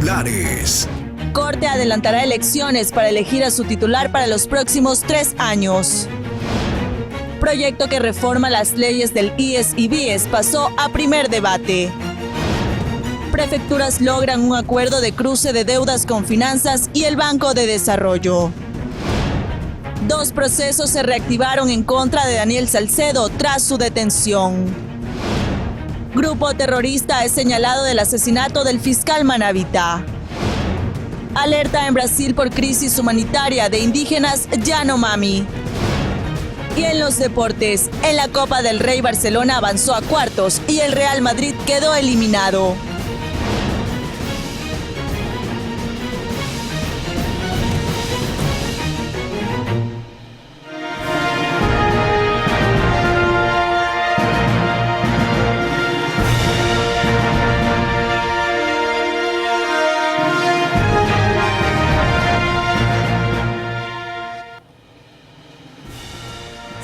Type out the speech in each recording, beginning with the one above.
titulares. Corte adelantará elecciones para elegir a su titular para los próximos 3 años. Proyecto que reforma las leyes del IES y BIES pasó a primer debate. Prefecturas logran un acuerdo de cruce de deudas con Finanzas y el Banco de Desarrollo. 2 procesos se reactivaron en contra de Daniel Salcedo tras su detención. Grupo terrorista es señalado del asesinato del fiscal Manavita. Alerta en Brasil por crisis humanitaria de indígenas Yanomami. Y en los deportes, en la Copa del Rey Barcelona avanzó a cuartos y el Real Madrid quedó eliminado.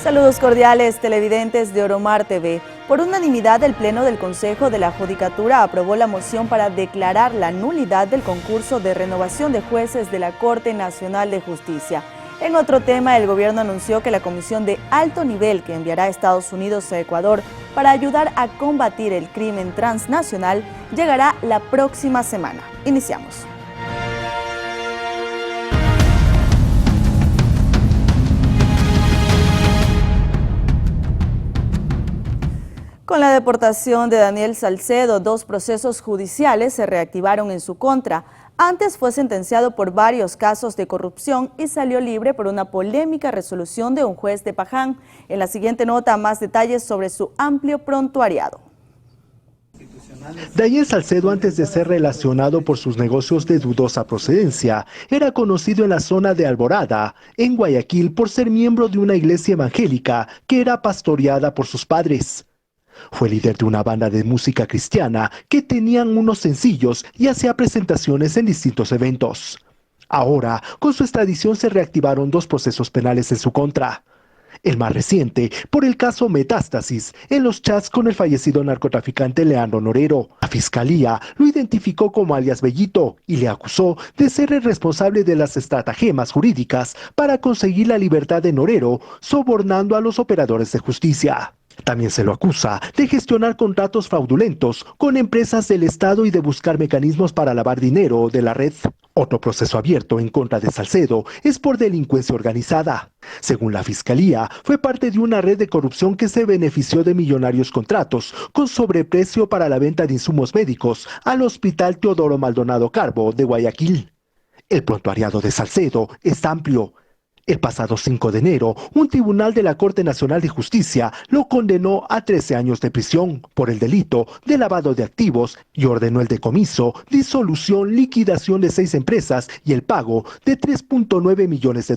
Saludos cordiales, televidentes de Oromar TV. Por unanimidad, el Pleno del Consejo de la Judicatura aprobó la moción para declarar la nulidad del concurso de renovación de jueces de la Corte Nacional de Justicia. En otro tema, el gobierno anunció que la comisión de alto nivel que enviará a Estados Unidos a Ecuador para ayudar a combatir el crimen transnacional llegará la próxima semana. Iniciamos. Con la deportación de Daniel Salcedo, 2 procesos judiciales se reactivaron en su contra. Antes fue sentenciado por varios casos de corrupción y salió libre por una polémica resolución de un juez de Paján. En la siguiente nota, más detalles sobre su amplio prontuariado. Daniel Salcedo, antes de ser relacionado por sus negocios de dudosa procedencia, era conocido en la zona de Alborada, en Guayaquil, por ser miembro de una iglesia evangélica que era pastoreada por sus padres. Fue líder de una banda de música cristiana que tenían unos sencillos y hacía presentaciones en distintos eventos. Ahora, con su extradición se reactivaron 2 procesos penales en su contra. El más reciente, por el caso Metástasis, en los chats con el fallecido narcotraficante Leandro Norero. La fiscalía lo identificó como alias Bellito y le acusó de ser el responsable de las estratagemas jurídicas para conseguir la libertad de Norero, sobornando a los operadores de justicia. También se lo acusa de gestionar contratos fraudulentos con empresas del Estado y de buscar mecanismos para lavar dinero de la red. Otro proceso abierto en contra de Salcedo es por delincuencia organizada. Según la Fiscalía, fue parte de una red de corrupción que se benefició de millonarios contratos con sobreprecio para la venta de insumos médicos al Hospital Teodoro Maldonado Carbo de Guayaquil. El prontuariado de Salcedo es amplio. El pasado 5 de enero, un tribunal de la Corte Nacional de Justicia lo condenó a 13 años de prisión por el delito de lavado de activos y ordenó el decomiso, disolución, liquidación de 6 empresas y el pago de $3.9 millones.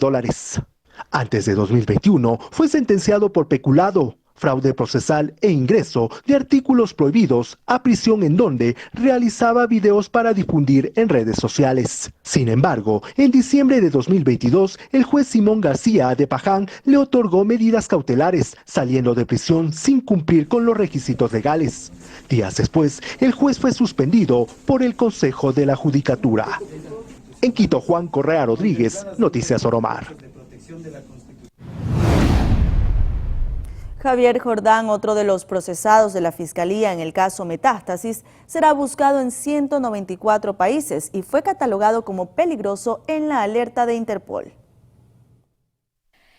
Antes de 2021, fue sentenciado por peculado, fraude procesal e ingreso de artículos prohibidos a prisión en donde realizaba videos para difundir en redes sociales. Sin embargo, en diciembre de 2022, el juez Simón García de Paján le otorgó medidas cautelares, saliendo de prisión sin cumplir con los requisitos legales. Días después, el juez fue suspendido por el Consejo de la Judicatura. En Quito, Juan Correa Rodríguez, Noticias Oromar. Javier Jordán, otro de los procesados de la Fiscalía en el caso Metástasis, será buscado en 194 países y fue catalogado como peligroso en la alerta de Interpol.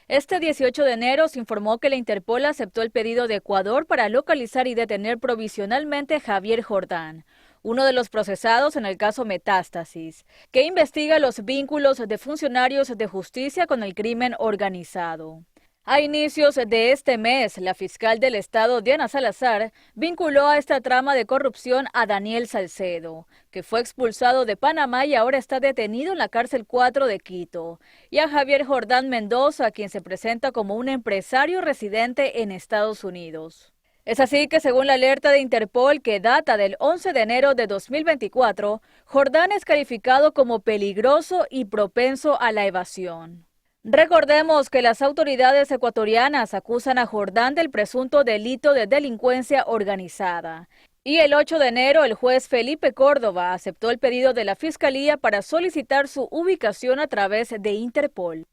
Este 18 de enero se informó que la Interpol aceptó el pedido de Ecuador para localizar y detener provisionalmente a Javier Jordán, uno de los procesados en el caso Metástasis, que investiga los vínculos de funcionarios de justicia con el crimen organizado. A inicios de este mes, la fiscal del Estado, Diana Salazar, vinculó a esta trama de corrupción a Daniel Salcedo, que fue expulsado de Panamá y ahora está detenido en la cárcel 4 de Quito, y a Javier Jordán Mendoza, quien se presenta como un empresario residente en Estados Unidos. Es así que, según la alerta de Interpol, que data del 11 de enero de 2024, Jordán es calificado como peligroso y propenso a la evasión. Recordemos que las autoridades ecuatorianas acusan a Jordán del presunto delito de delincuencia organizada Y el 8 de enero, el juez Felipe Córdoba aceptó el pedido de la Fiscalía para solicitar su ubicación a través de Interpol.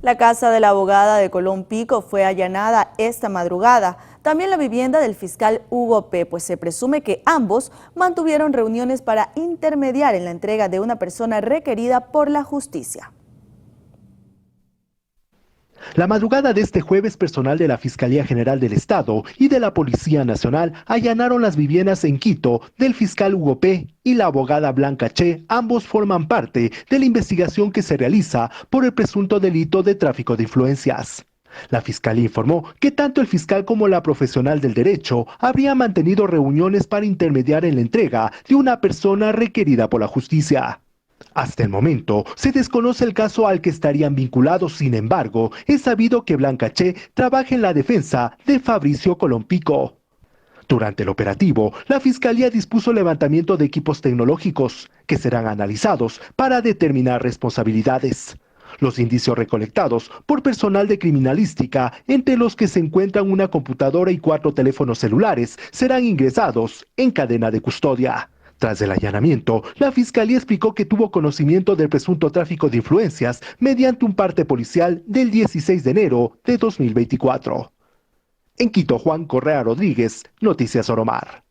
La casa de la abogada de Colón Pico fue allanada esta madrugada. También la vivienda del fiscal Hugo P., pues se presume que ambos mantuvieron reuniones para intermediar en la entrega de una persona requerida por la justicia. La madrugada de este jueves, personal de la Fiscalía General del Estado y de la Policía Nacional allanaron las viviendas en Quito del fiscal Hugo P. y la abogada Blanca Che. Ambos forman parte de la investigación que se realiza por el presunto delito de tráfico de influencias. La Fiscalía informó que tanto el fiscal como la profesional del derecho habrían mantenido reuniones para intermediar en la entrega de una persona requerida por la justicia. Hasta el momento, se desconoce el caso al que estarían vinculados. Sin embargo, es sabido que Blanca Che trabaja en la defensa de Fabricio Colón Pico. Durante el operativo, la Fiscalía dispuso el levantamiento de equipos tecnológicos que serán analizados para determinar responsabilidades. Los indicios recolectados por personal de criminalística, entre los que se encuentran una computadora y 4 teléfonos celulares, serán ingresados en cadena de custodia. Tras el allanamiento, la Fiscalía explicó que tuvo conocimiento del presunto tráfico de influencias mediante un parte policial del 16 de enero de 2024. En Quito, Juan Correa Rodríguez, Noticias Oromar.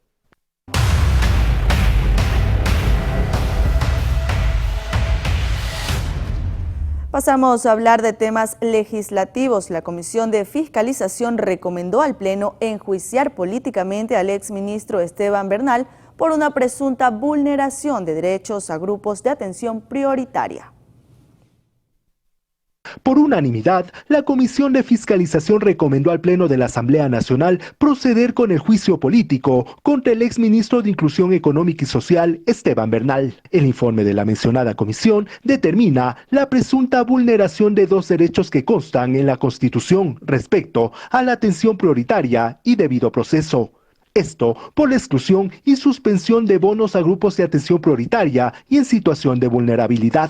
Pasamos a hablar de temas legislativos. La Comisión de Fiscalización recomendó al Pleno enjuiciar políticamente al exministro Esteban Bernal por una presunta vulneración de derechos a grupos de atención prioritaria. Por unanimidad, la Comisión de Fiscalización recomendó al Pleno de la Asamblea Nacional proceder con el juicio político contra el exministro de Inclusión Económica y Social, Esteban Bernal. El informe de la mencionada comisión determina la presunta vulneración de 2 derechos que constan en la Constitución respecto a la atención prioritaria y debido proceso. Esto por la exclusión y suspensión de bonos a grupos de atención prioritaria y en situación de vulnerabilidad.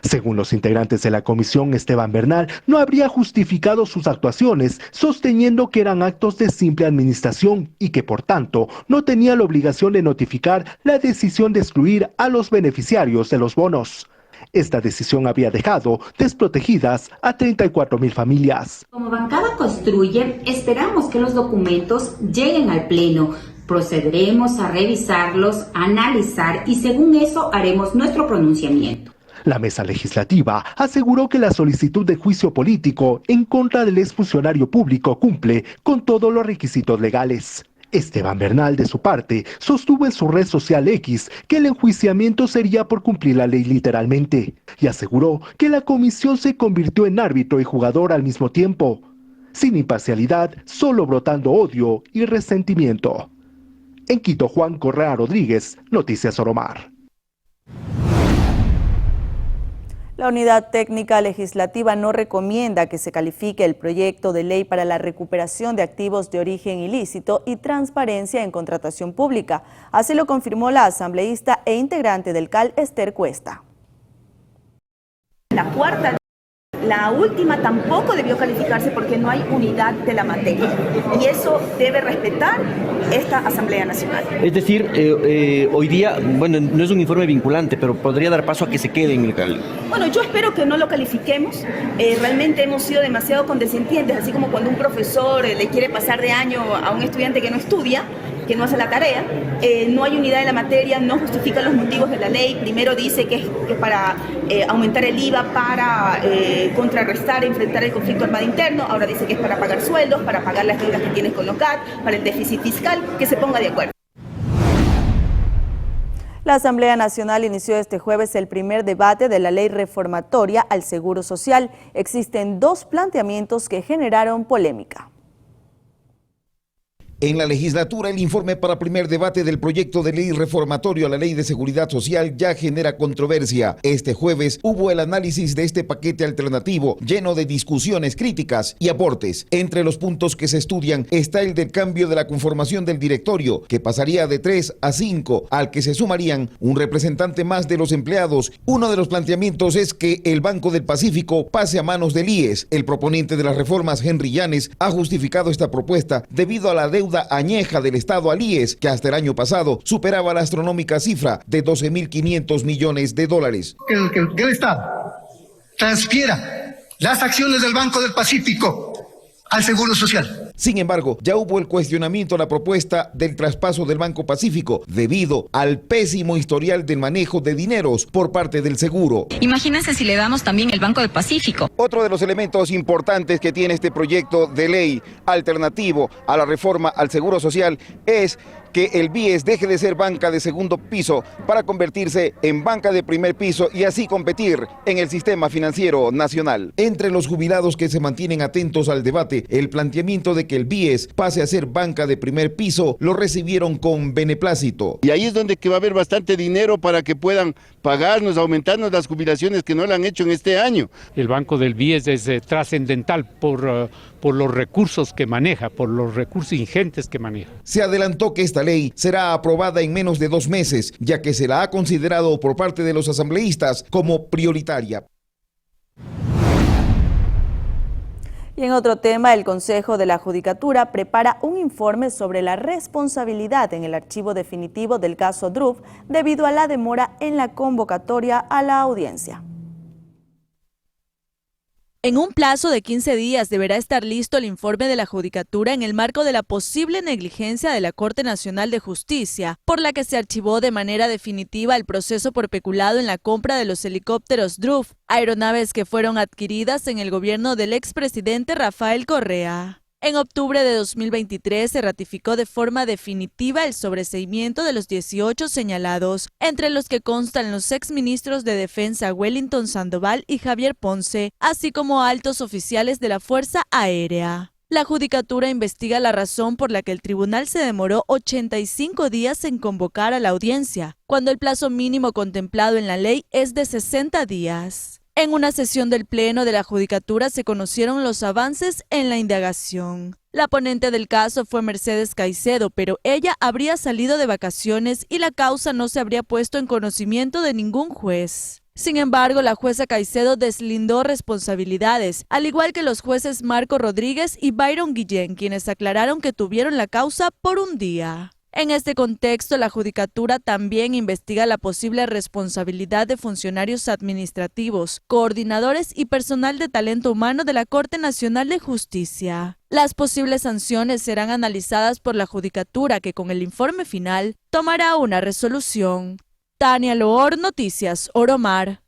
Según los integrantes de la comisión, Esteban Bernal no habría justificado sus actuaciones, sosteniendo que eran actos de simple administración y que, por tanto, no tenía la obligación de notificar la decisión de excluir a los beneficiarios de los bonos. Esta decisión había dejado desprotegidas a 34.000 familias. Como bancada Construye, esperamos que los documentos lleguen al Pleno. Procederemos a revisarlos, a analizar y según eso haremos nuestro pronunciamiento. La mesa legislativa aseguró que la solicitud de juicio político en contra del exfuncionario público cumple con todos los requisitos legales. Esteban Bernal, de su parte, sostuvo en su red social X que el enjuiciamiento sería por cumplir la ley literalmente y aseguró que la comisión se convirtió en árbitro y jugador al mismo tiempo, sin imparcialidad, solo brotando odio y resentimiento. En Quito, Juan Correa Rodríguez, Noticias Oromar. La Unidad Técnica Legislativa no recomienda que se califique el proyecto de ley para la recuperación de activos de origen ilícito y transparencia en contratación pública. Así lo confirmó la asambleísta e integrante del CAL, Esther Cuesta. La cuarta, la última tampoco debió calificarse porque no hay unidad de la materia y eso debe respetar esta Asamblea Nacional. Es decir, hoy día, bueno, no es un informe vinculante, pero podría dar paso a que se quede en el CAL. Bueno, yo espero que no lo califiquemos. Realmente hemos sido demasiado condescendientes, así como cuando un profesor le quiere pasar de año a un estudiante que no estudia, que no hace la tarea, no hay unidad en la materia, no justifica los motivos de la ley. Primero dice que es para aumentar el IVA, para contrarrestar, enfrentar el conflicto armado interno, ahora dice que es para pagar sueldos, para pagar las deudas que tienes con los GAT, para el déficit fiscal, que se ponga de acuerdo. La Asamblea Nacional inició este jueves el primer debate de la ley reformatoria al Seguro Social. Existen 2 planteamientos que generaron polémica. En la legislatura, el informe para primer debate del proyecto de ley reformatorio a la Ley de Seguridad Social ya genera controversia. Este jueves hubo el análisis de este paquete alternativo, lleno de discusiones, críticas y aportes. Entre los puntos que se estudian está el del cambio de la conformación del directorio, que pasaría de 3 a 5, al que se sumarían un representante más de los empleados. Uno de los planteamientos es que el Banco del Pacífico pase a manos del IES. El proponente de las reformas, Henry Llanes, ha justificado esta propuesta debido a la deuda añeja del Estado al IES, que hasta el año pasado superaba la astronómica cifra de 12.500 millones de dólares. Que el Estado transfiera las acciones del Banco del Pacífico al Seguro Social. Sin embargo, ya hubo el cuestionamiento a la propuesta del traspaso del Banco Pacífico debido al pésimo historial del manejo de dineros por parte del seguro. Imagínense si le damos también el Banco del Pacífico. Otro de los elementos importantes que tiene este proyecto de ley alternativo a la reforma al Seguro Social es que el BIES deje de ser banca de segundo piso para convertirse en banca de primer piso y así competir en el sistema financiero nacional. Entre los jubilados que se mantienen atentos al debate, el planteamiento de que el BIES pase a ser banca de primer piso lo recibieron con beneplácito. Y ahí es donde que va a haber bastante dinero para que puedan pagarnos, aumentarnos las jubilaciones que no lo han hecho en este año. El banco del BIES es trascendental por los recursos que maneja, por los recursos ingentes que maneja. Se adelantó que esta ley será aprobada en menos de 2 meses, ya que se la ha considerado por parte de los asambleístas como prioritaria. Y en otro tema, el Consejo de la Judicatura prepara un informe sobre la responsabilidad en el archivo definitivo del caso Druff debido a la demora en la convocatoria a la audiencia. En un plazo de 15 días deberá estar listo el informe de la Judicatura en el marco de la posible negligencia de la Corte Nacional de Justicia, por la que se archivó de manera definitiva el proceso por peculado en la compra de los helicópteros Druff, aeronaves que fueron adquiridas en el gobierno del expresidente Rafael Correa. En octubre de 2023 se ratificó de forma definitiva el sobreseimiento de los 18 señalados, entre los que constan los exministros de Defensa Wellington Sandoval y Javier Ponce, así como altos oficiales de la Fuerza Aérea. La Judicatura investiga la razón por la que el tribunal se demoró 85 días en convocar a la audiencia, cuando el plazo mínimo contemplado en la ley es de 60 días. En una sesión del Pleno de la Judicatura se conocieron los avances en la indagación. La ponente del caso fue Mercedes Caicedo, pero ella habría salido de vacaciones y la causa no se habría puesto en conocimiento de ningún juez. Sin embargo, la jueza Caicedo deslindó responsabilidades, al igual que los jueces Marco Rodríguez y Byron Guillén, quienes aclararon que tuvieron la causa por un día. En este contexto, la Judicatura también investiga la posible responsabilidad de funcionarios administrativos, coordinadores y personal de talento humano de la Corte Nacional de Justicia. Las posibles sanciones serán analizadas por la Judicatura, que con el informe final tomará una resolución. Tania Loor, Noticias Oromar.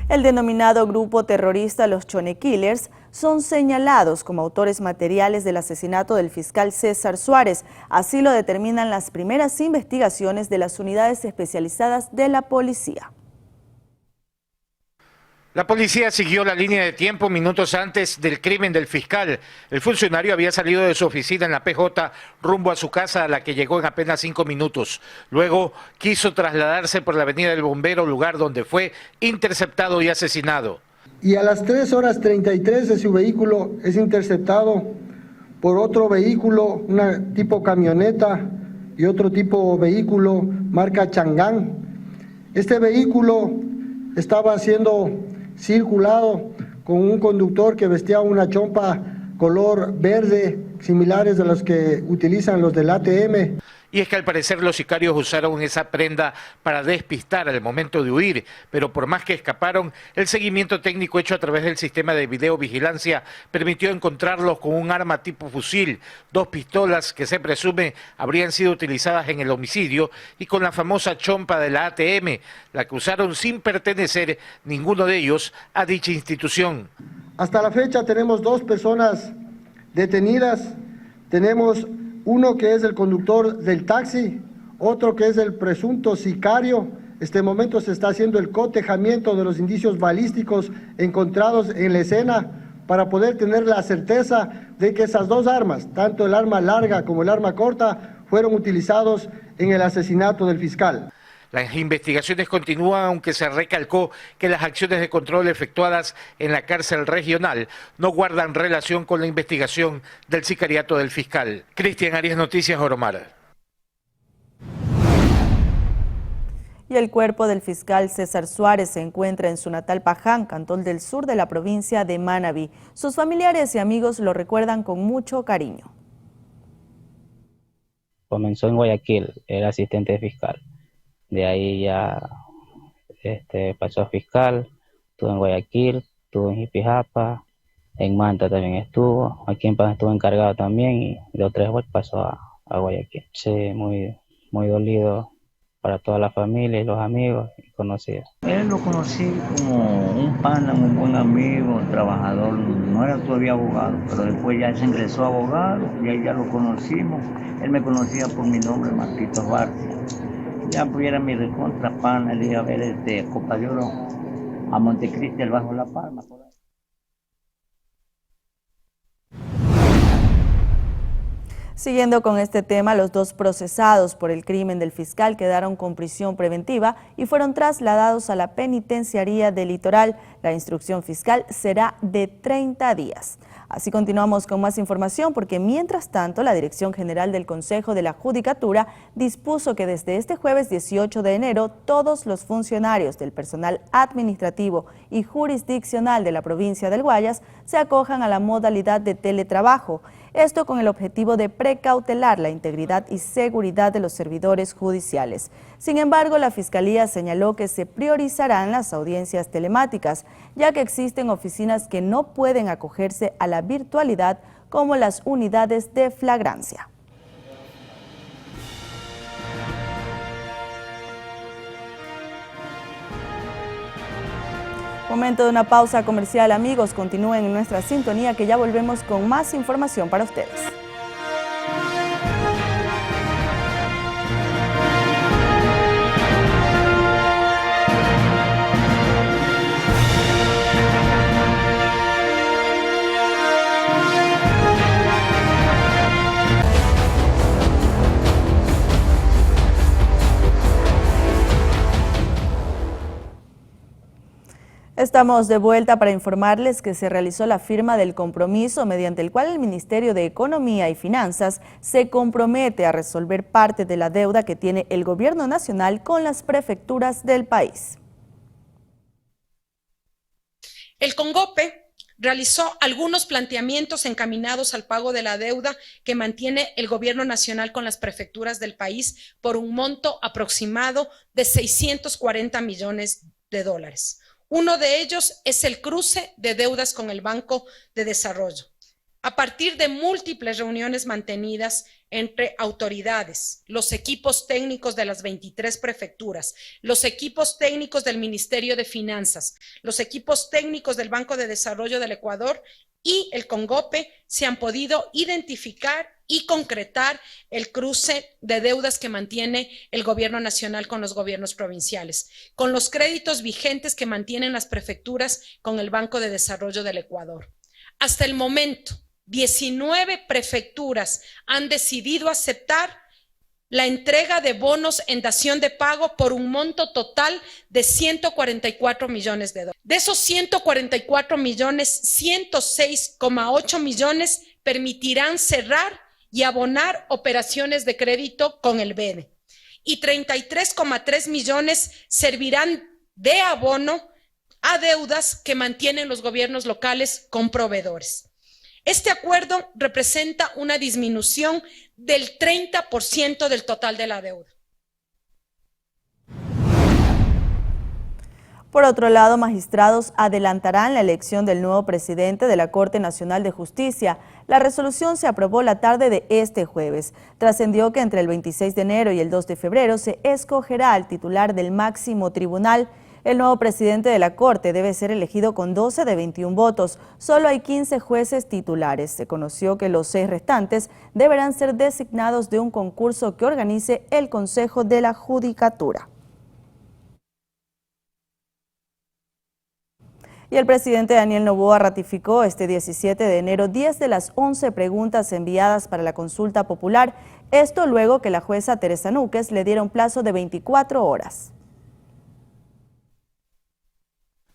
El denominado grupo terrorista Los Chone Killers son señalados como autores materiales del asesinato del fiscal César Suárez. Así lo determinan las primeras investigaciones de las unidades especializadas de la policía. La policía siguió la línea de tiempo minutos antes del crimen del fiscal. El funcionario había salido de su oficina en la PJ rumbo a su casa, a la que llegó en apenas 5 minutos. Luego quiso trasladarse por la avenida del Bombero, lugar donde fue interceptado y asesinado. Y a las 3:33 de su vehículo es interceptado por otro vehículo, una tipo camioneta y otro tipo vehículo marca Changán. Este vehículo estaba siendo circulado con un conductor que vestía una chompa color verde, similares a los que utilizan los del ATM. Y es que al parecer los sicarios usaron esa prenda para despistar al momento de huir, pero por más que escaparon, el seguimiento técnico hecho a través del sistema de videovigilancia permitió encontrarlos con un arma tipo fusil, 2 pistolas que se presume habrían sido utilizadas en el homicidio y con la famosa chompa de la ATM, la que usaron sin pertenecer ninguno de ellos a dicha institución. Hasta la fecha tenemos 2 personas detenidas, tenemos uno que es el conductor del taxi, otro que es el presunto sicario, este momento se está haciendo el cotejamiento de los indicios balísticos encontrados en la escena para poder tener la certeza de que esas dos armas, tanto el arma larga como el arma corta, fueron utilizados en el asesinato del fiscal. Las investigaciones continúan, aunque se recalcó que las acciones de control efectuadas en la cárcel regional no guardan relación con la investigación del sicariato del fiscal. Cristian Arias, Noticias Oromar. Y el cuerpo del fiscal César Suárez se encuentra en su natal Paján, cantón del sur de la provincia de Manabí. Sus familiares y amigos lo recuerdan con mucho cariño. Comenzó en Guayaquil, era asistente fiscal. De ahí ya pasó a fiscal, estuvo en Guayaquil, estuvo en Jipijapa, en Manta también estuvo, aquí en Paján estuvo encargado también y de otras veces pasó a Guayaquil. Sí, muy dolido para toda la familia y los amigos y conocidos. Él lo conocí como un pana, un buen amigo, un trabajador, no era todavía abogado, pero después ya se ingresó a abogado y ahí ya lo conocimos. Él me conocía por mi nombre, Marquito Barcia. Ya pues era mi recontra pana, le iba a ver Copa de Oro a Montecristi, el Bajo La Palma. Por ahí. Siguiendo con este tema, los dos procesados por el crimen del fiscal quedaron con prisión preventiva y fueron trasladados a la penitenciaría del Litoral. La instrucción fiscal será de 30 días. Así continuamos con más información porque mientras tanto la Dirección General del Consejo de la Judicatura dispuso que desde este jueves 18 de enero todos los funcionarios del personal administrativo y jurisdiccional de la provincia del Guayas se acojan a la modalidad de teletrabajo. Esto con el objetivo de precautelar la integridad y seguridad de los servidores judiciales. Sin embargo, la Fiscalía señaló que se priorizarán las audiencias telemáticas, ya que existen oficinas que no pueden acogerse a la virtualidad, como las unidades de flagrancia. Momento de una pausa comercial, amigos. Continúen en nuestra sintonía que ya volvemos con más información para ustedes. Estamos de vuelta para informarles que se realizó la firma del compromiso mediante el cual el Ministerio de Economía y Finanzas se compromete a resolver parte de la deuda que tiene el Gobierno Nacional con las prefecturas del país. El CONGOPE realizó algunos planteamientos encaminados al pago de la deuda que mantiene el Gobierno Nacional con las prefecturas del país por un monto aproximado de 640 millones de dólares. Uno de ellos es el cruce de deudas con el Banco de Desarrollo. A partir de múltiples reuniones mantenidas entre autoridades, los equipos técnicos de las 23 prefecturas, los equipos técnicos del Ministerio de Finanzas, los equipos técnicos del Banco de Desarrollo del Ecuador y el CONGOPE, se han podido identificar y concretar el cruce de deudas que mantiene el Gobierno Nacional con los gobiernos provinciales, con los créditos vigentes que mantienen las prefecturas con el Banco de Desarrollo del Ecuador. Hasta el momento, 19 prefecturas han decidido aceptar la entrega de bonos en dación de pago por un monto total de 144 millones de dólares. De esos 144 millones, 106,8 millones permitirán cerrar y abonar operaciones de crédito con el BEDE. Y 33,3 millones servirán de abono a deudas que mantienen los gobiernos locales con proveedores. Este acuerdo representa una disminución del 30% del total de la deuda. Por otro lado, magistrados adelantarán la elección del nuevo presidente de la Corte Nacional de Justicia. La resolución se aprobó la tarde de este jueves. Trascendió que entre el 26 de enero y el 2 de febrero se escogerá al titular del máximo tribunal. El nuevo presidente de la Corte debe ser elegido con 12 de 21 votos. Solo hay 15 jueces titulares. Se conoció que los 6 restantes deberán ser designados de un concurso que organice el Consejo de la Judicatura. Y el presidente Daniel Noboa ratificó este 17 de enero 10 de las 11 preguntas enviadas para la consulta popular. Esto luego que la jueza Teresa Núquez le diera un plazo de 24 horas.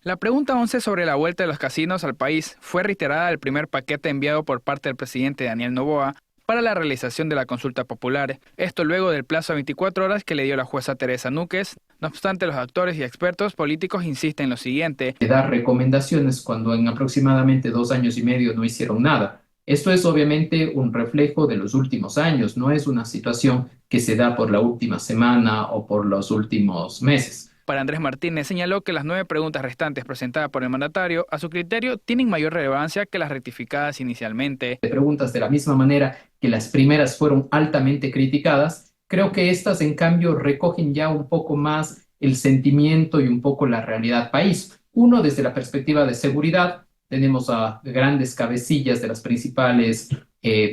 La pregunta 11 sobre la vuelta de los casinos al país fue reiterada del primer paquete enviado por parte del presidente Daniel Noboa para la realización de la consulta popular, esto luego del plazo de 24 horas que le dio la jueza Teresa Núquez. No obstante, los actores y expertos políticos insisten en lo siguiente: dar recomendaciones cuando en aproximadamente 2 años y medio no hicieron nada. Esto es obviamente un reflejo de los últimos años, no es una situación que se da por la última semana o por los últimos meses. Para Andrés Martínez señaló que las 9 preguntas restantes presentadas por el mandatario, a su criterio, tienen mayor relevancia que las rectificadas inicialmente. De preguntas de la misma manera que las primeras fueron altamente criticadas, creo que estas en cambio recogen ya un poco más el sentimiento y un poco la realidad país. Uno, desde la perspectiva de seguridad, tenemos a grandes cabecillas de las principales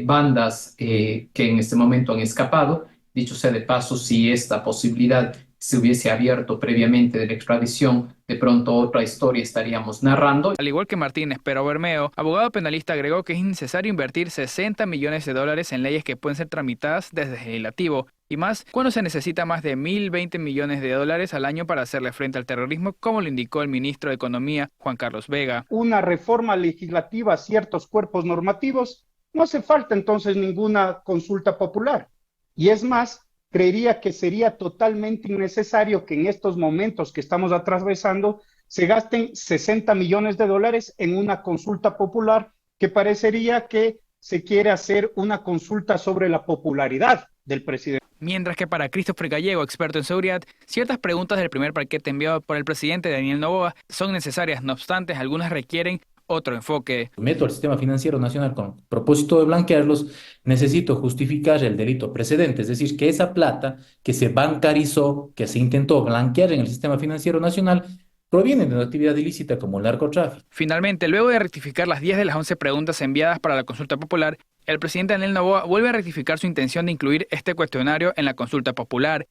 bandas que en este momento han escapado. Dicho sea de paso, si esta posibilidad se hubiese abierto previamente de la extradición, de pronto otra historia estaríamos narrando. Al igual que Martínez, pero Bermeo, abogado penalista, agregó que es necesario invertir $60 millones en leyes que pueden ser tramitadas desde el legislativo, y más cuando se necesita más de $1.020 millones al año para hacerle frente al terrorismo, como lo indicó el ministro de Economía, Juan Carlos Vega. Una reforma legislativa a ciertos cuerpos normativos, no hace falta entonces ninguna consulta popular. Y es más, creería que sería totalmente innecesario que en estos momentos que estamos atravesando se gasten $60 millones en una consulta popular que parecería que se quiere hacer una consulta sobre la popularidad del presidente. Mientras que para Christopher Gallego, experto en seguridad, ciertas preguntas del primer paquete enviado por el presidente Daniel Noboa son necesarias, no obstante, algunas requieren otro enfoque. Meto al sistema financiero nacional con propósito de blanquearlos, necesito justificar el delito precedente, es decir, que esa plata que se bancarizó, que se intentó blanquear en el sistema financiero nacional, proviene de una actividad ilícita como el narcotráfico. Finalmente, luego de rectificar las 10 de las 11 preguntas enviadas para la consulta popular, el presidente Daniel Noboa vuelve a rectificar su intención de incluir este cuestionario en la consulta popular.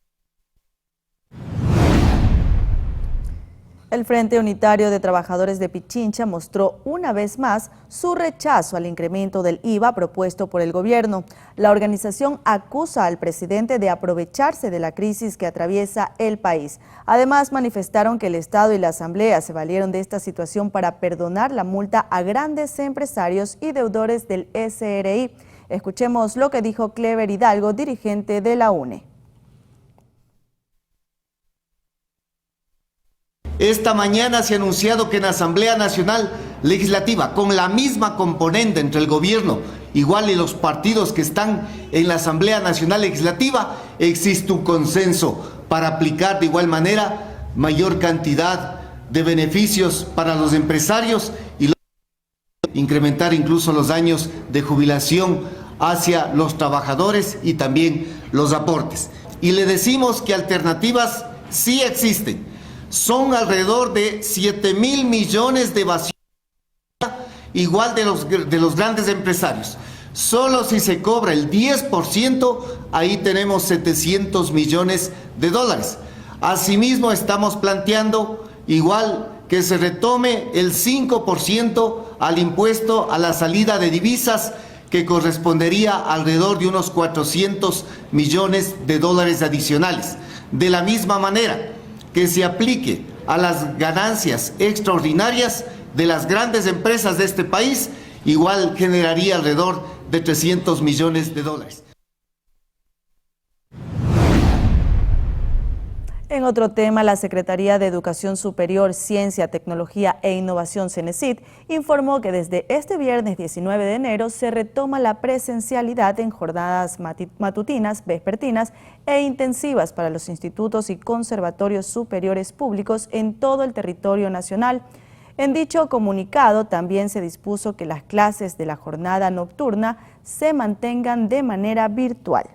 El Frente Unitario de Trabajadores de Pichincha mostró una vez más su rechazo al incremento del IVA propuesto por el gobierno. La organización acusa al presidente de aprovecharse de la crisis que atraviesa el país. Además, manifestaron que el Estado y la Asamblea se valieron de esta situación para perdonar la multa a grandes empresarios y deudores del SRI. Escuchemos lo que dijo Clever Hidalgo, dirigente de la UNE. Esta mañana se ha anunciado que en la Asamblea Nacional Legislativa, con la misma componente entre el gobierno, igual y los partidos que están en la Asamblea Nacional Legislativa, existe un consenso para aplicar de igual manera mayor cantidad de beneficios para los empresarios y incrementar incluso los años de jubilación hacia los trabajadores y también los aportes. Y le decimos que alternativas sí existen. Son alrededor de 7.000 millones de evasión, igual de los grandes empresarios. Solo si se cobra el 10%, ahí tenemos $700 millones. Asimismo, estamos planteando igual que se retome el 5% al impuesto a la salida de divisas, que correspondería a alrededor de unos $400 millones adicionales. De la misma manera, que se aplique a las ganancias extraordinarias de las grandes empresas de este país, igual generaría alrededor de $300 millones. En otro tema, la Secretaría de Educación Superior, Ciencia, Tecnología e Innovación, CENESID, informó que desde este viernes 19 de enero se retoma la presencialidad en jornadas matutinas, vespertinas e intensivas para los institutos y conservatorios superiores públicos en todo el territorio nacional. En dicho comunicado también se dispuso que las clases de la jornada nocturna se mantengan de manera virtual.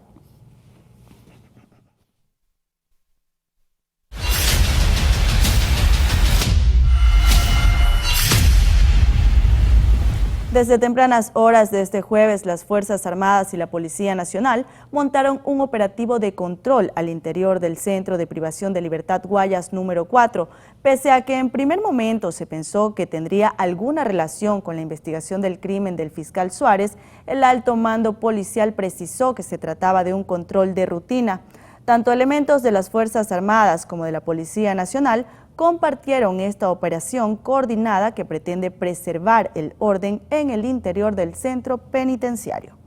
Desde tempranas horas de este jueves, las Fuerzas Armadas y la Policía Nacional montaron un operativo de control al interior del Centro de Privación de Libertad Guayas número 4, pese a que en primer momento se pensó que tendría alguna relación con la investigación del crimen del fiscal Suárez. El alto mando policial precisó que se trataba de un control de rutina. Tanto elementos de las Fuerzas Armadas como de la Policía Nacional compartieron esta operación coordinada que pretende preservar el orden en el interior del centro penitenciario.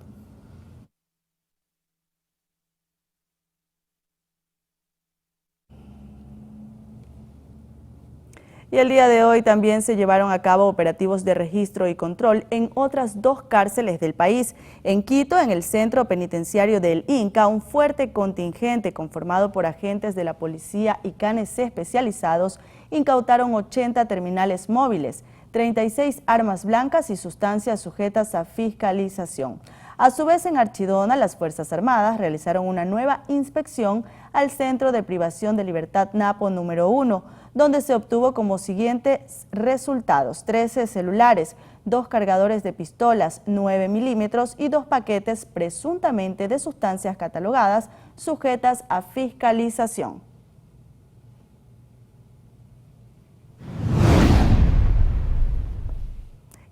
Y el día de hoy también se llevaron a cabo operativos de registro y control en otras 2 cárceles del país. En Quito, en el centro penitenciario del Inca, un fuerte contingente conformado por agentes de la policía y canes especializados incautaron 80 terminales móviles, 36 armas blancas y sustancias sujetas a fiscalización. A su vez, en Archidona, las Fuerzas Armadas realizaron una nueva inspección al Centro de Privación de Libertad Napo número 1, donde se obtuvo como siguientes resultados: 13 celulares, 2 cargadores de pistolas 9 milímetros y 2 paquetes presuntamente de sustancias catalogadas sujetas a fiscalización.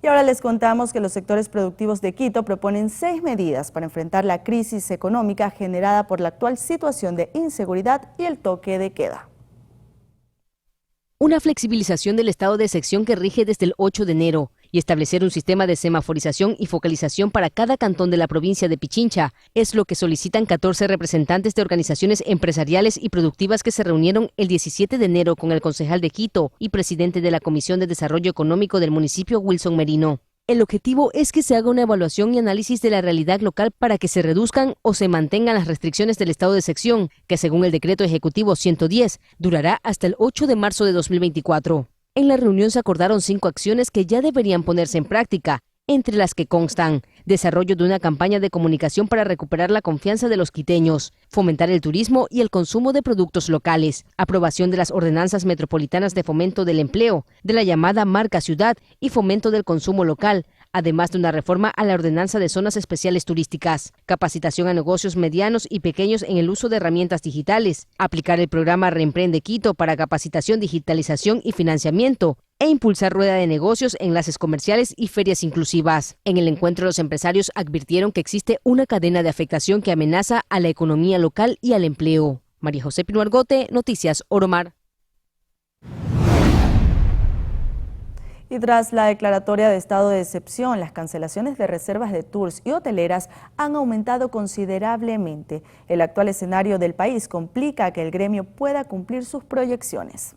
Y ahora les contamos que los sectores productivos de Quito proponen 6 medidas para enfrentar la crisis económica generada por la actual situación de inseguridad y el toque de queda. Una flexibilización del estado de excepción que rige desde el 8 de enero y establecer un sistema de semaforización y focalización para cada cantón de la provincia de Pichincha es lo que solicitan 14 representantes de organizaciones empresariales y productivas que se reunieron el 17 de enero con el concejal de Quito y presidente de la Comisión de Desarrollo Económico del municipio, Wilson Merino. El objetivo es que se haga una evaluación y análisis de la realidad local para que se reduzcan o se mantengan las restricciones del estado de excepción, que según el decreto ejecutivo 110, durará hasta el 8 de marzo de 2024. En la reunión se acordaron 5 acciones que ya deberían ponerse en práctica, entre las que constan: desarrollo de una campaña de comunicación para recuperar la confianza de los quiteños, fomentar el turismo y el consumo de productos locales, aprobación de las ordenanzas metropolitanas de fomento del empleo, de la llamada marca ciudad y fomento del consumo local, además de una reforma a la ordenanza de zonas especiales turísticas, capacitación a negocios medianos y pequeños en el uso de herramientas digitales, aplicar el programa Reemprende Quito para capacitación, digitalización y financiamiento, e impulsar rueda de negocios, enlaces comerciales y ferias inclusivas. En el encuentro, los empresarios advirtieron que existe una cadena de afectación que amenaza a la economía local y al empleo. María José Pino Argote, Noticias Oromar. Y tras la declaratoria de estado de excepción, las cancelaciones de reservas de tours y hoteleras han aumentado considerablemente. El actual escenario del país complica que el gremio pueda cumplir sus proyecciones.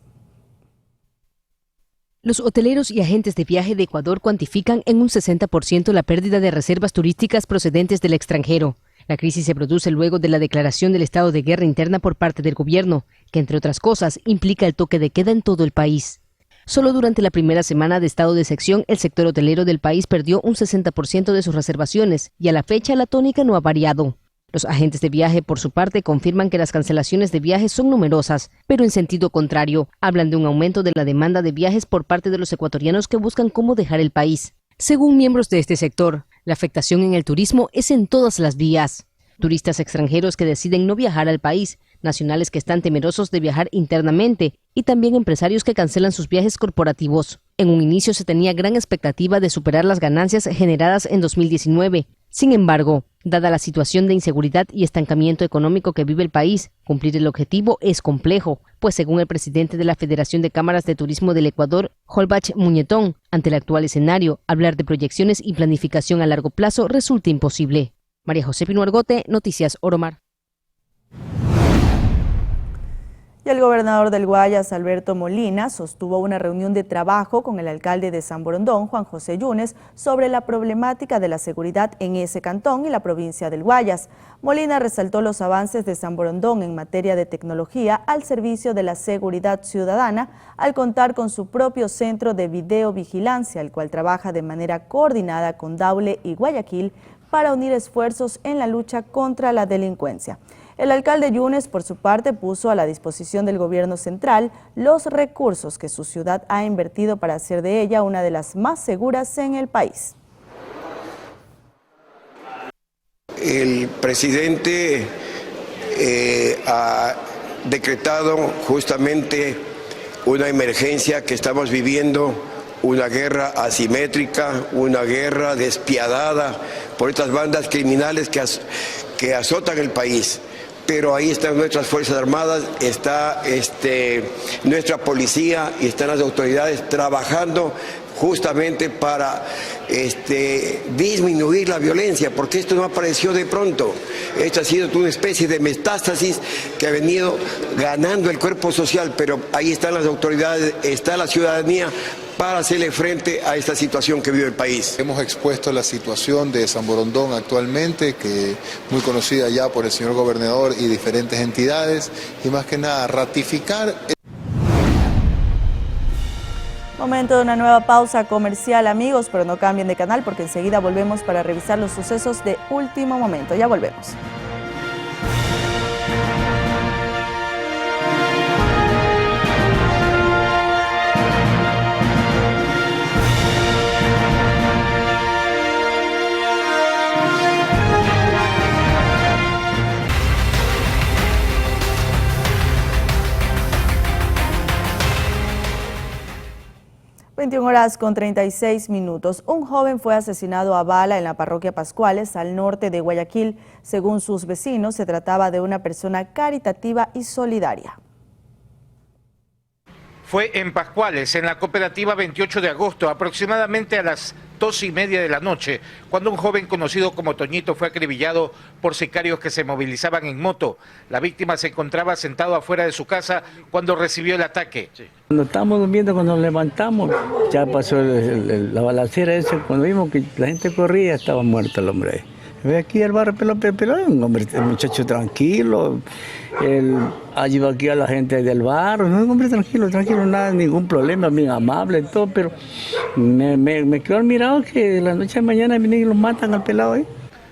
Los hoteleros y agentes de viaje de Ecuador cuantifican en un 60% la pérdida de reservas turísticas procedentes del extranjero. La crisis se produce luego de la declaración del estado de guerra interna por parte del gobierno, que entre otras cosas implica el toque de queda en todo el país. Solo durante la primera semana de estado de excepción, el sector hotelero del país perdió un 60% de sus reservaciones y a la fecha la tónica no ha variado. Los agentes de viaje, por su parte, confirman que las cancelaciones de viajes son numerosas, pero en sentido contrario, hablan de un aumento de la demanda de viajes por parte de los ecuatorianos que buscan cómo dejar el país. Según miembros de este sector, la afectación en el turismo es en todas las vías. Turistas extranjeros que deciden no viajar al país, nacionales que están temerosos de viajar internamente y también empresarios que cancelan sus viajes corporativos. En un inicio se tenía gran expectativa de superar las ganancias generadas en 2019. Sin embargo, dada la situación de inseguridad y estancamiento económico que vive el país, cumplir el objetivo es complejo, pues según el presidente de la Federación de Cámaras de Turismo del Ecuador, Holbach Muñetón, ante el actual escenario, hablar de proyecciones y planificación a largo plazo resulta imposible. María José Pino Argote, Noticias Oromar. Y el gobernador del Guayas, Alberto Molina, sostuvo una reunión de trabajo con el alcalde de San Borondón, Juan José Yunes, sobre la problemática de la seguridad en ese cantón y la provincia del Guayas. Molina resaltó los avances de San Borondón en materia de tecnología al servicio de la seguridad ciudadana, al contar con su propio centro de videovigilancia, el cual trabaja de manera coordinada con Daule y Guayaquil para unir esfuerzos en la lucha contra la delincuencia. El alcalde Yunes, por su parte, puso a la disposición del gobierno central los recursos que su ciudad ha invertido para hacer de ella una de las más seguras en el país. el presidente ha decretado justamente una emergencia que estamos viviendo, una guerra asimétrica, una guerra despiadada por estas bandas criminales que azotan el país. Pero ahí están nuestras Fuerzas Armadas, está nuestra policía y están las autoridades trabajando justamente para disminuir la violencia, porque esto no apareció de pronto. Esto ha sido una especie de metástasis que ha venido ganando el cuerpo social, pero ahí están las autoridades, está la ciudadanía para hacerle frente a esta situación que vive el país. Hemos expuesto la situación de San Borondón actualmente, que es muy conocida ya por el señor gobernador y diferentes entidades, y más que nada ratificar. Momento de una nueva pausa comercial, amigos, pero no cambien de canal porque enseguida volvemos para revisar los sucesos de último momento. Ya volvemos. (21:36). Un joven fue asesinado a bala en la parroquia Pascuales, al norte de Guayaquil. Según sus vecinos, se trataba de una persona caritativa y solidaria. Fue en Pascuales, en la cooperativa 28 de agosto, aproximadamente a las 2:30 de la noche, cuando un joven conocido como Toñito fue acribillado por sicarios que se movilizaban en moto. La víctima se encontraba sentado afuera de su casa cuando recibió el ataque. Cuando estábamos durmiendo, cuando nos levantamos, ya pasó la balacera esa. Cuando vimos que la gente corría, estaba muerto el hombre. Ve aquí el barrio, pero es un hombre, un muchacho tranquilo. Él ayuda aquí a la gente del barrio, no es un hombre tranquilo, nada, ningún problema, bien amable y todo, pero me quedó admirado que la noche de mañana vienen y los matan al pelado ahí.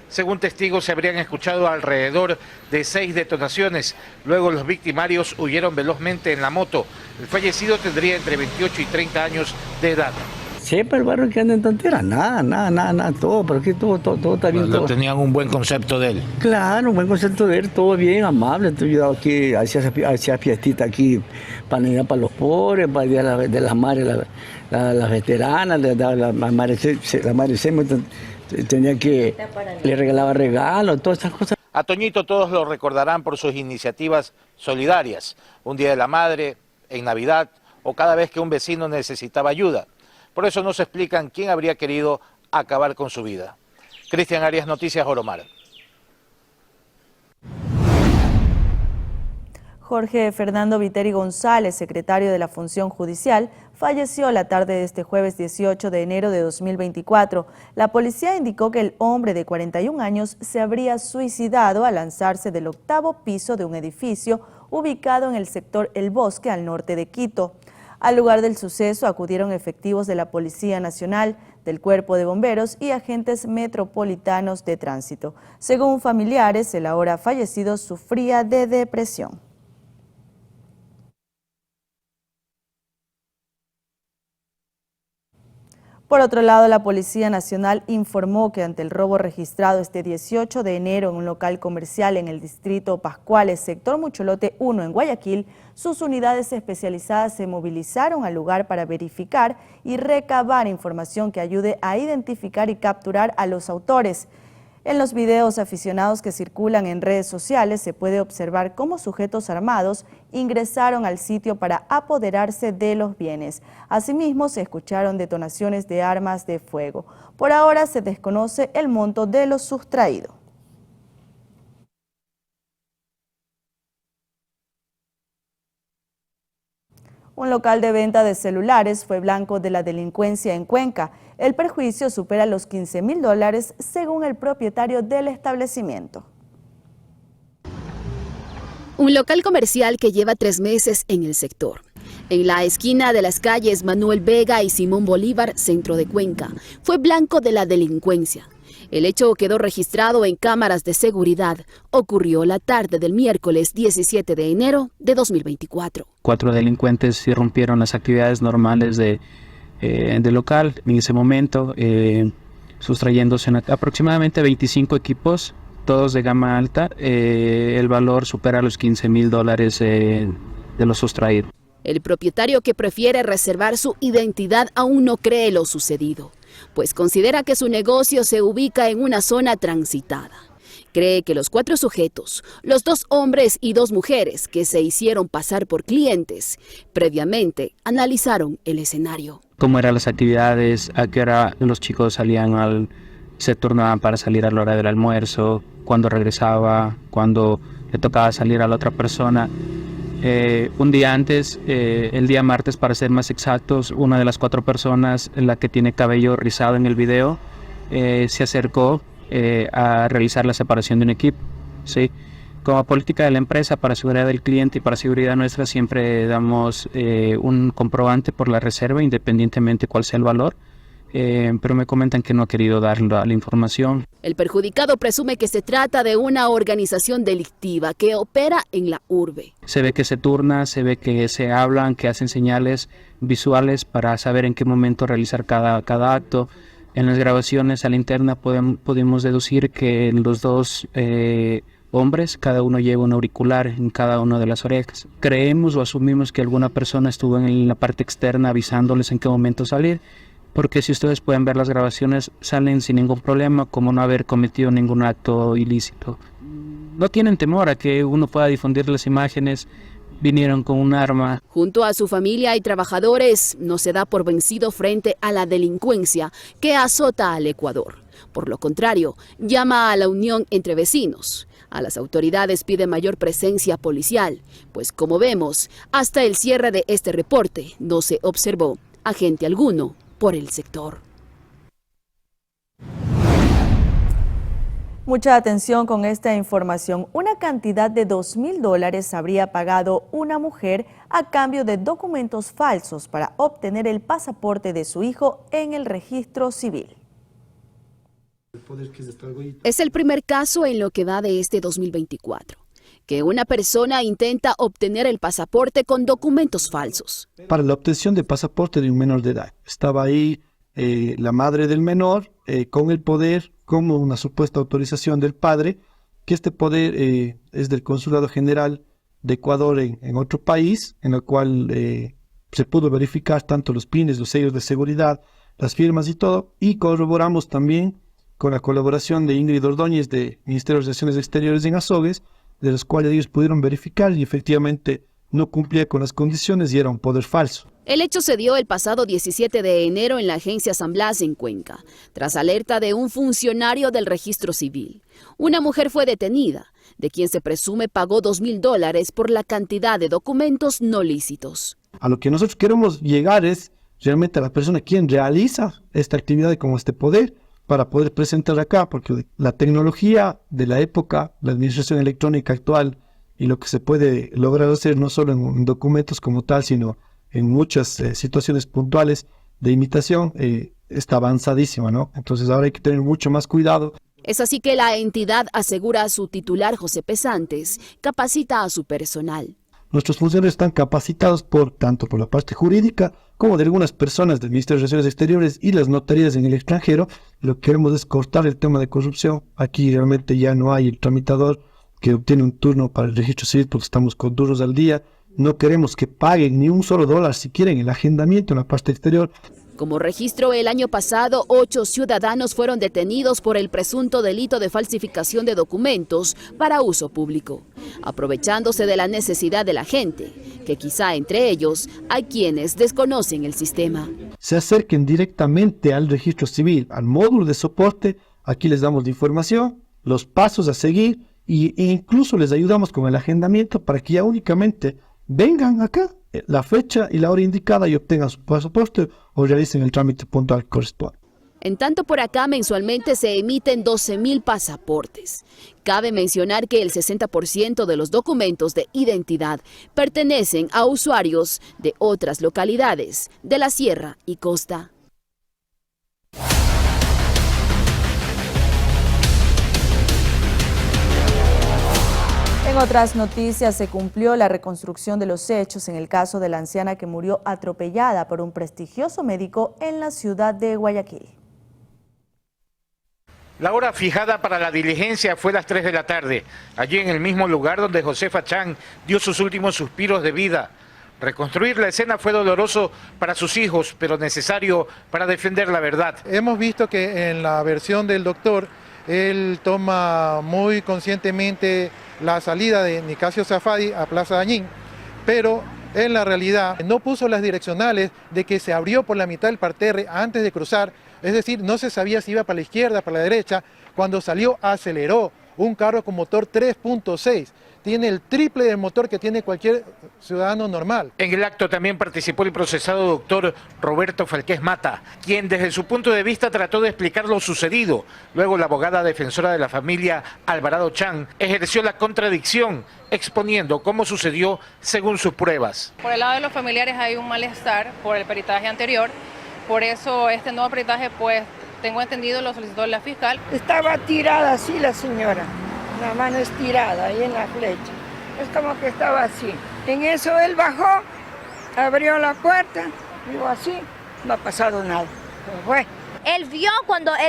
Según testigos, se habrían escuchado alrededor de 6 detonaciones. Luego los victimarios huyeron velozmente en la moto. El fallecido tendría entre 28 y 30 años de edad. Sepa el barrio que anda en tonteras, nada, todo, pero aquí todo está bien. Todo. Tenían un buen concepto de él. Claro, un buen concepto de él, todo bien, amable, te ayudado aquí, hacía fiestita aquí para los pobres, para el día de las madres, las veteranas, la madre Semo, tenía que, le regalaba regalos, todas esas cosas. A Toñito todos lo recordarán por sus iniciativas solidarias, un día de la madre, en Navidad o cada vez que un vecino necesitaba ayuda. Por eso no se explican quién habría querido acabar con su vida. Cristian Arias, Noticias Oromar. Jorge Fernando Viteri González, secretario de la Función Judicial, falleció la tarde de este jueves 18 de enero de 2024. La policía indicó que el hombre de 41 años se habría suicidado al lanzarse del 8º piso de un edificio ubicado en el sector El Bosque, al norte de Quito. Al lugar del suceso acudieron efectivos de la Policía Nacional, del Cuerpo de Bomberos y agentes metropolitanos de tránsito. Según familiares, el ahora fallecido sufría de depresión. Por otro lado, la Policía Nacional informó que ante el robo registrado este 18 de enero en un local comercial en el distrito Pascuales, sector Mucholote 1 en Guayaquil, sus unidades especializadas se movilizaron al lugar para verificar y recabar información que ayude a identificar y capturar a los autores. En los videos aficionados que circulan en redes sociales se puede observar cómo sujetos armados ingresaron al sitio para apoderarse de los bienes. Asimismo, se escucharon detonaciones de armas de fuego. Por ahora se desconoce el monto de lo sustraído. Un local de venta de celulares fue blanco de la delincuencia en Cuenca. El perjuicio supera los $15.000 según el propietario del establecimiento. Un local comercial que lleva 3 meses en el sector. En la esquina de las calles Manuel Vega y Simón Bolívar, centro de Cuenca, fue blanco de la delincuencia. El hecho quedó registrado en cámaras de seguridad. Ocurrió la tarde del miércoles 17 de enero de 2024. 4 delincuentes irrumpieron las actividades normales del local en ese momento, sustrayéndose aproximadamente 25 equipos todos de gama alta, el valor supera los $15,000 de lo sustraído. El propietario, que prefiere reservar su identidad, aún no cree lo sucedido, pues considera que su negocio se ubica en una zona transitada. Cree que los 4 sujetos, los 2 hombres y 2 mujeres que se hicieron pasar por clientes, previamente analizaron el escenario. Cómo eran las actividades, a qué hora los chicos se turnaban para salir a la hora del almuerzo, cuándo regresaba, cuándo le tocaba salir a la otra persona. Un día antes, el día martes para ser más exactos, una de las 4 personas, la que tiene cabello rizado en el video, se acercó a realizar la separación de un equipo, ¿sí? Como política de la empresa, para seguridad del cliente y para seguridad nuestra, siempre damos un comprobante por la reserva, independientemente cuál sea el valor, pero me comentan que no ha querido dar la información. El perjudicado presume que se trata de una organización delictiva que opera en la urbe. Se ve que se turna, se ve que se hablan, que hacen señales visuales para saber en qué momento realizar cada acto. En las grabaciones a la interna pudimos deducir que los 2 hombres, cada uno lleva un auricular en cada una de las orejas. Creemos o asumimos que alguna persona estuvo en la parte externa avisándoles en qué momento salir, porque si ustedes pueden ver las grabaciones, salen sin ningún problema, como no haber cometido ningún acto ilícito. No tienen temor a que uno pueda difundir las imágenes. Vinieron con un arma. Junto a su familia y trabajadores, no se da por vencido frente a la delincuencia que azota al Ecuador. Por lo contrario, llama a la unión entre vecinos. A las autoridades pide mayor presencia policial, pues como vemos, hasta el cierre de este reporte no se observó agente alguno por el sector. Mucha atención con esta información. Una cantidad de $2,000 habría pagado una mujer a cambio de documentos falsos para obtener el pasaporte de su hijo en el registro civil. Es el primer caso en lo que va de este 2024, que una persona intenta obtener el pasaporte con documentos falsos. Para la obtención de pasaporte de un menor de edad. Estaba ahí la madre del menor con el poder, como una supuesta autorización del padre, que este poder es del Consulado General de Ecuador en otro país, en el cual se pudo verificar tanto los pines, los sellos de seguridad, las firmas y todo, y corroboramos también con la colaboración de Ingrid Ordóñez de Ministerio de Relaciones Exteriores en Azogues, de los cuales ellos pudieron verificar y efectivamente no cumplía con las condiciones y era un poder falso. El hecho se dio el pasado 17 de enero en la agencia San Blas en Cuenca, tras alerta de un funcionario del registro civil. Una mujer fue detenida, de quien se presume pagó $2,000 por la cantidad de documentos no lícitos. A lo que nosotros queremos llegar es realmente a la persona quien realiza esta actividad con este poder para poder presentar acá, porque la tecnología de la época, la administración electrónica actual y lo que se puede lograr hacer no solo en documentos como tal, sino en muchas situaciones puntuales de imitación, está avanzadísima, ¿no? Entonces ahora hay que tener mucho más cuidado. Es así que la entidad, asegura a su titular José Pesantes, capacita a su personal. Nuestros funcionarios están capacitados tanto por la parte jurídica como de algunas personas del Ministerio de Relaciones Exteriores y las notarías en el extranjero. Lo que queremos es cortar el tema de corrupción. Aquí realmente ya no hay el tramitador que obtiene un turno para el registro civil porque estamos con turnos al día. No queremos que paguen ni un solo dólar si quieren el agendamiento en la parte exterior. Como registro, el año pasado, 8 ciudadanos fueron detenidos por el presunto delito de falsificación de documentos para uso público, aprovechándose de la necesidad de la gente, que quizá entre ellos hay quienes desconocen el sistema. Se acerquen directamente al registro civil, al módulo de soporte. Aquí les damos la información, los pasos a seguir e incluso les ayudamos con el agendamiento para que ya únicamente vengan acá la fecha y la hora indicada y obtengan su pasaporte o realicen el trámite puntual que corresponde. En tanto, por acá mensualmente se emiten 12,000 pasaportes. Cabe mencionar que el 60% de los documentos de identidad pertenecen a usuarios de otras localidades de la Sierra y Costa. En otras noticias, se cumplió la reconstrucción de los hechos en el caso de la anciana que murió atropellada por un prestigioso médico en la ciudad de Guayaquil. La hora fijada para la diligencia fue las 3 de la tarde, allí en el mismo lugar donde Josefa Chan dio sus últimos suspiros de vida. Reconstruir la escena fue doloroso para sus hijos, pero necesario para defender la verdad. Hemos visto que en la versión del doctor, él toma muy conscientemente la salida de Nicasio Safadi a Plaza Dañín, pero en la realidad no puso las direccionales de que se abrió por la mitad del parterre antes de cruzar, es decir, no se sabía si iba para la izquierda, para la derecha. Cuando salió aceleró, un carro con motor 3.6, tiene el triple del motor que tiene cualquier ciudadano normal. En el acto también participó el procesado doctor Roberto Falqués Mata, quien desde su punto de vista trató de explicar lo sucedido. Luego la abogada defensora de la familia Alvarado Chan ejerció la contradicción, exponiendo cómo sucedió según sus pruebas. Por el lado de los familiares hay un malestar por el peritaje anterior, por eso este nuevo peritaje, pues tengo entendido, lo solicitó la fiscal. Estaba tirada así la señora, la mano estirada ahí en la flecha, es como que estaba así. En eso él bajó, abrió la puerta, digo así, no ha pasado nada, pero fue. Él vio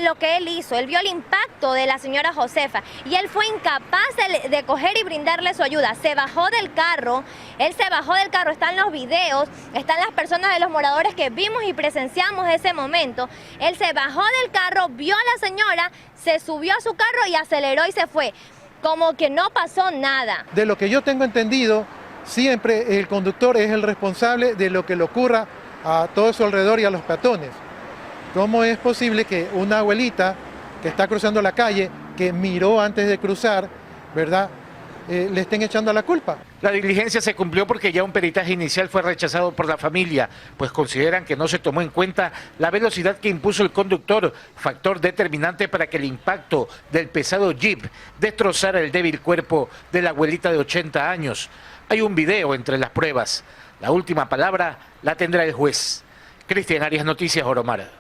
lo que él hizo, él vio el impacto de la señora Josefa y él fue incapaz de coger y brindarle su ayuda. Se bajó del carro, están los videos, están las personas de los moradores que vimos y presenciamos ese momento. Él se bajó del carro, vio a la señora, se subió a su carro y aceleró y se fue, como que no pasó nada. De lo que yo tengo entendido, siempre el conductor es el responsable de lo que le ocurra a todo su alrededor y a los peatones. ¿Cómo es posible que una abuelita que está cruzando la calle, que miró antes de cruzar, ¿verdad?, le estén echando la culpa? La diligencia se cumplió porque ya un peritaje inicial fue rechazado por la familia, pues consideran que no se tomó en cuenta la velocidad que impuso el conductor, factor determinante para que el impacto del pesado jeep destrozara el débil cuerpo de la abuelita de 80 años. Hay un video entre las pruebas. La última palabra la tendrá el juez. Cristian Arias, Noticias Oromar.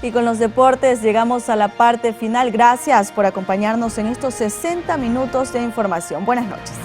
Y con los deportes llegamos a la parte final. Gracias por acompañarnos en estos 60 minutos de información. Buenas noches.